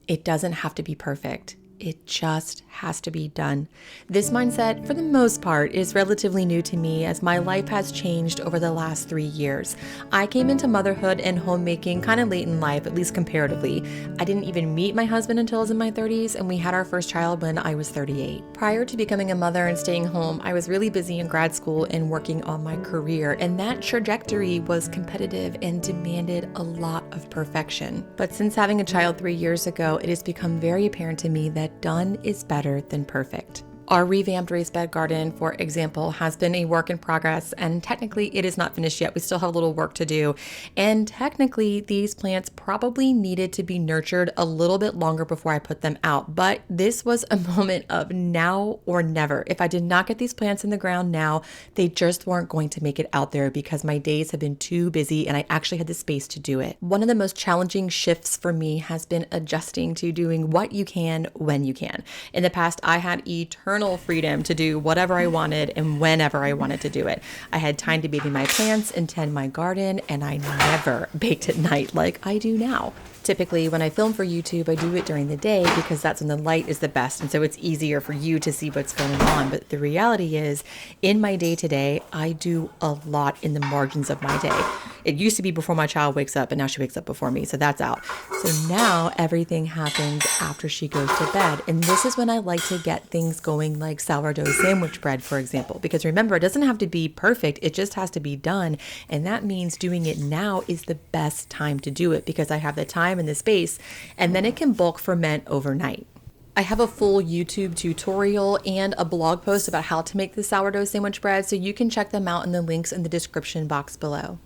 It doesn't have to be perfect. It just has to be done. This mindset, for the most part, is relatively new to me as my life has changed over the last 3 years. I came into motherhood and homemaking kind of late in life, at least comparatively. I didn't even meet my husband until I was in my 30s, and we had our first child when I was 38. Prior to becoming a mother and staying home, I was really busy in grad school and working on my career, and that trajectory was competitive and demanded a lot of perfection. But since having a child 3 years ago, it has become very apparent to me that done is better than perfect. Our revamped raised bed garden, for example, has been a work in progress, and technically it is not finished yet. We still have a little work to do. And technically these plants probably needed to be nurtured a little bit longer before I put them out. But this was a moment of now or never. If I did not get these plants in the ground now, they just weren't going to make it out there because my days have been too busy and I actually had the space to do it. One of the most challenging shifts for me has been adjusting to doing what you can when you can. In the past, I had eternal freedom to do whatever I wanted and whenever I wanted to do it. I had time to baby my plants and tend my garden, and I never baked at night like I do now. Typically, when I film for YouTube, I do it during the day because that's when the light is the best, and so it's easier for you to see what's going on. But the reality is, in my day-to-day, I do a lot in the margins of my day. It used to be before my child wakes up, and now she wakes up before me, so that's out. So now everything happens after she goes to bed, and this is when I like to get things going like sourdough sandwich bread, for example, because remember, it doesn't have to be perfect, it just has to be done, and that means doing it now is the best time to do it because I have the time and the space, and then it can bulk ferment overnight. I have a full YouTube tutorial and a blog post about how to make the sourdough sandwich bread, so you can check them out in the links in the description box below.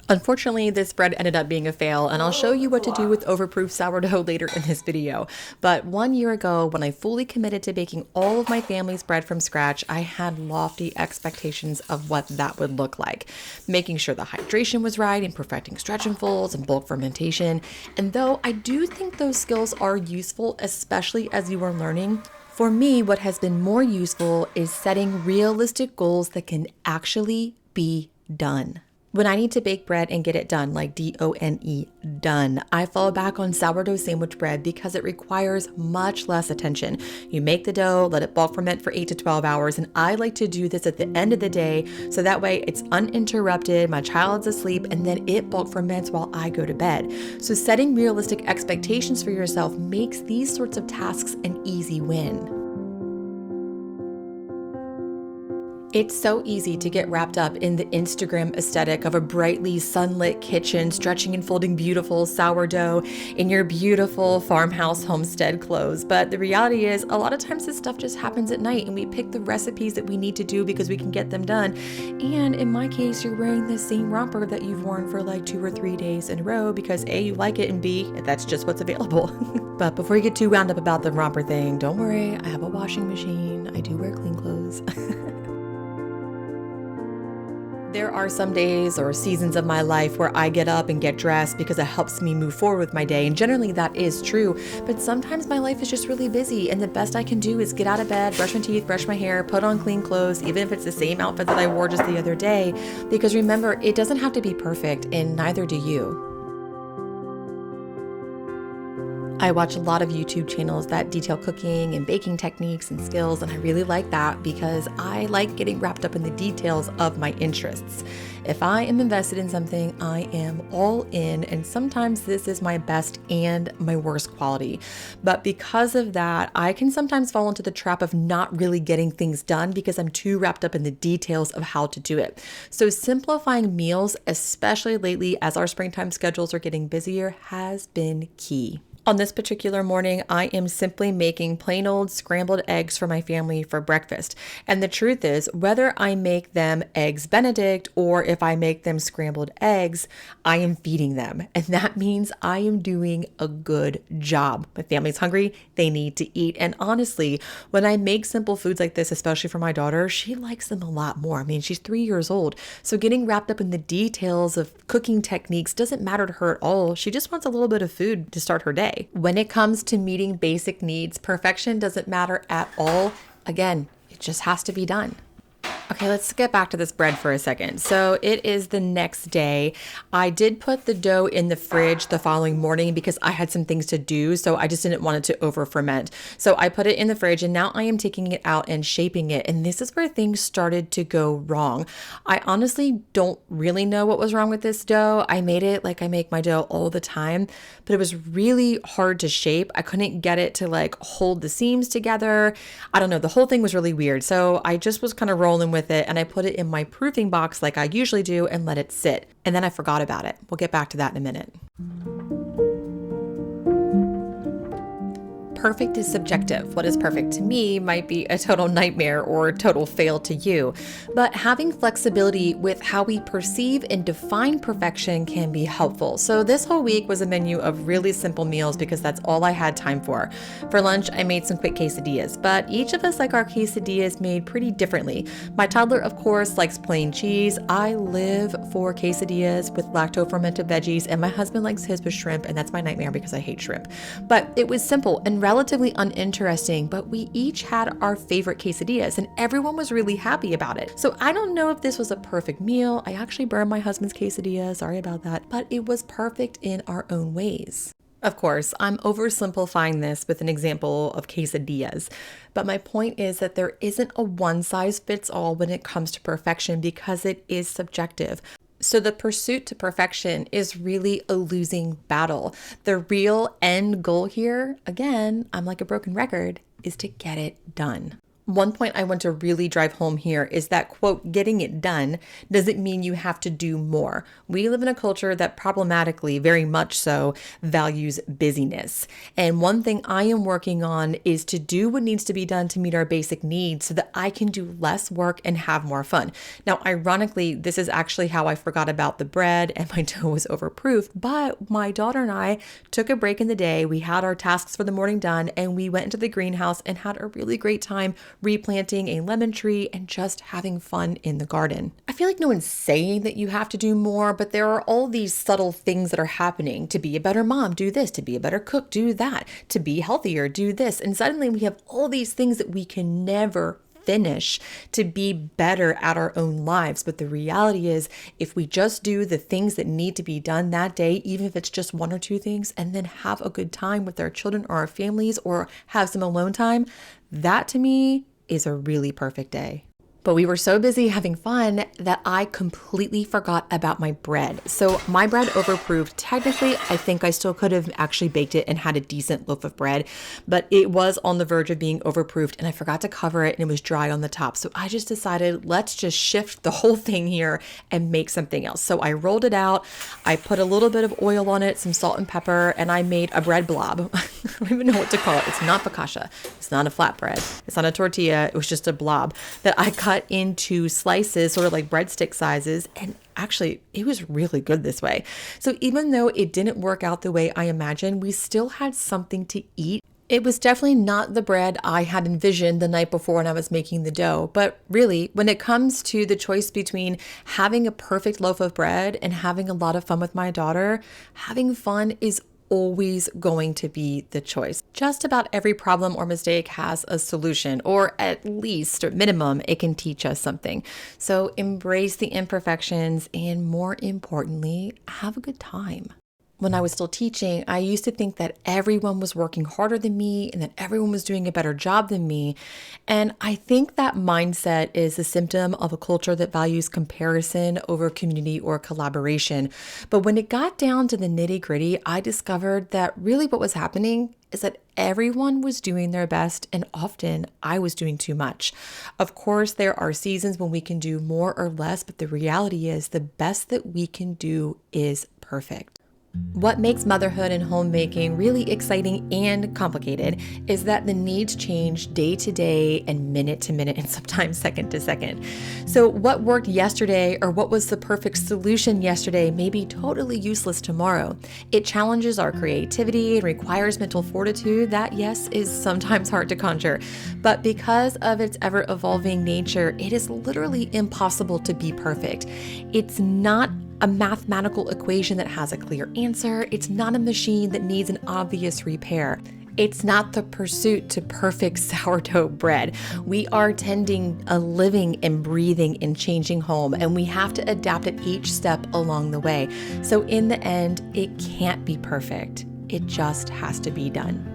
Unfortunately, this bread ended up being a fail, and I'll show you what to do with overproof sourdough later in this video. But 1 year ago, when I fully committed to baking all of my family's bread from scratch, I had lofty expectations of what that would look like. Making sure the hydration was right and perfecting stretch and folds and bulk fermentation. And though I do think those skills are useful, especially as you are learning, for me, what has been more useful is setting realistic goals that can actually be done. When I need to bake bread and get it done, like D-O-N-E, done, I fall back on sourdough sandwich bread because it requires much less attention. You make the dough, let it bulk ferment for 8 to 12 hours, and I like to do this at the end of the day so that way it's uninterrupted, my child's asleep, and then it bulk ferments while I go to bed. So setting realistic expectations for yourself makes these sorts of tasks an easy win. It's so easy to get wrapped up in the Instagram aesthetic of a brightly sunlit kitchen, stretching and folding beautiful sourdough in your beautiful farmhouse homestead clothes. But the reality is, a lot of times this stuff just happens at night and we pick the recipes that we need to do because we can get them done. And in my case, you're wearing the same romper that you've worn for like 2 or 3 days in a row because A, you like it, and B, that's just what's available. But before you get too wound up about the romper thing, don't worry, I have a washing machine. I do wear clean clothes. There are some days or seasons of my life where I get up and get dressed because it helps me move forward with my day, and generally that is true, but sometimes my life is just really busy, and the best I can do is get out of bed, brush my teeth, brush my hair, put on clean clothes, even if it's the same outfit that I wore just the other day, because remember, it doesn't have to be perfect, and neither do you. I watch a lot of YouTube channels that detail cooking and baking techniques and skills, and I really like that because I like getting wrapped up in the details of my interests. If I am invested in something, I am all in, and sometimes this is my best and my worst quality. But because of that, I can sometimes fall into the trap of not really getting things done because I'm too wrapped up in the details of how to do it. So simplifying meals, especially lately as our springtime schedules are getting busier, has been key. On this particular morning, I am simply making plain old scrambled eggs for my family for breakfast. And the truth is, whether I make them eggs Benedict or if I make them scrambled eggs, I am feeding them. And that means I am doing a good job. My family's hungry, they need to eat. And honestly, when I make simple foods like this, especially for my daughter, she likes them a lot more. I mean, she's 3 years old. So getting wrapped up in the details of cooking techniques doesn't matter to her at all. She just wants a little bit of food to start her day. When it comes to meeting basic needs, perfection doesn't matter at all. Again, it just has to be done. Okay, let's get back to this bread for a second. So it is the next day. I did put the dough in the fridge the following morning because I had some things to do. So I just didn't want it to over ferment. So I put it in the fridge and now I am taking it out and shaping it. And this is where things started to go wrong. I honestly don't really know what was wrong with this dough. I made it like I make my dough all the time, but it was really hard to shape. I couldn't get it to like hold the seams together. I don't know. The whole thing was really weird. So I just was kind of rolling with it and I put it in my proofing box like I usually do and let it sit. And then I forgot about it. We'll get back to that in a minute. Perfect is subjective. What is perfect to me might be a total nightmare or a total fail to you. But having flexibility with how we perceive and define perfection can be helpful. So this whole week was a menu of really simple meals because that's all I had time for. For lunch, I made some quick quesadillas, but each of us like our quesadillas made pretty differently. My toddler, of course, likes plain cheese. I live for quesadillas with lacto-fermented veggies, and my husband likes his with shrimp, and that's my nightmare because I hate shrimp. But it was simple and relatively uninteresting, but we each had our favorite quesadillas and everyone was really happy about it. So I don't know if this was a perfect meal. I actually burned my husband's quesadilla, sorry about that, but it was perfect in our own ways. Of course, I'm oversimplifying this with an example of quesadillas, but my point is that there isn't a one-size-fits-all when it comes to perfection because it is subjective. So the pursuit to perfection is really a losing battle. The real end goal here, again, I'm like a broken record, is to get it done. One point I want to really drive home here is that, quote, getting it done doesn't mean you have to do more. We live in a culture that problematically, very much so, values busyness. And one thing I am working on is to do what needs to be done to meet our basic needs so that I can do less work and have more fun. Now, ironically, this is actually how I forgot about the bread and my dough was overproofed, but my daughter and I took a break in the day. We had our tasks for the morning done and we went into the greenhouse and had a really great time replanting a lemon tree and just having fun in the garden. I feel like no one's saying that you have to do more, but there are all these subtle things that are happening. To be a better mom, do this. To be a better cook, do that. To be healthier, do this. And suddenly we have all these things that we can never finish to be better at our own lives. But the reality is, if we just do the things that need to be done that day, even if it's just one or two things, and then have a good time with our children or our families or have some alone time, that to me is a really perfect day. But we were so busy having fun that I completely forgot about my bread. So my bread overproofed. Technically, I think I still could have actually baked it and had a decent loaf of bread, but it was on the verge of being overproofed and I forgot to cover it and it was dry on the top. So I just decided, let's just shift the whole thing here and make something else. So I rolled it out. I put a little bit of oil on it, some salt and pepper, and I made a bread blob. I don't even know what to call it. It's not focaccia. It's not a flatbread. It's not a tortilla. It was just a blob that I cut into slices, sort of like breadstick sizes. And actually, it was really good this way. So even though it didn't work out the way I imagined, we still had something to eat. It was definitely not the bread I had envisioned the night before when I was making the dough. But really, when it comes to the choice between having a perfect loaf of bread and having a lot of fun with my daughter, having fun is always going to be the choice. Just about every problem or mistake has a solution, or at least, or minimum, it can teach us something. So embrace the imperfections and, more importantly, have a good time. When I was still teaching, I used to think that everyone was working harder than me and that everyone was doing a better job than me. And I think that mindset is a symptom of a culture that values comparison over community or collaboration. But when it got down to the nitty-gritty, I discovered that really what was happening is that everyone was doing their best and often I was doing too much. Of course, there are seasons when we can do more or less, but the reality is the best that we can do is perfect. What makes motherhood and homemaking really exciting and complicated is that the needs change day to day and minute to minute and sometimes second to second. So what worked yesterday or what was the perfect solution yesterday may be totally useless tomorrow. It challenges our creativity and requires mental fortitude that, yes, is sometimes hard to conjure. But because of its ever-evolving nature, it is literally impossible to be perfect. It's not a mathematical equation that has a clear answer. It's not a machine that needs an obvious repair. It's not the pursuit to perfect sourdough bread. We are tending a living and breathing and changing home, and we have to adapt at each step along the way. So in the end, it can't be perfect. It just has to be done.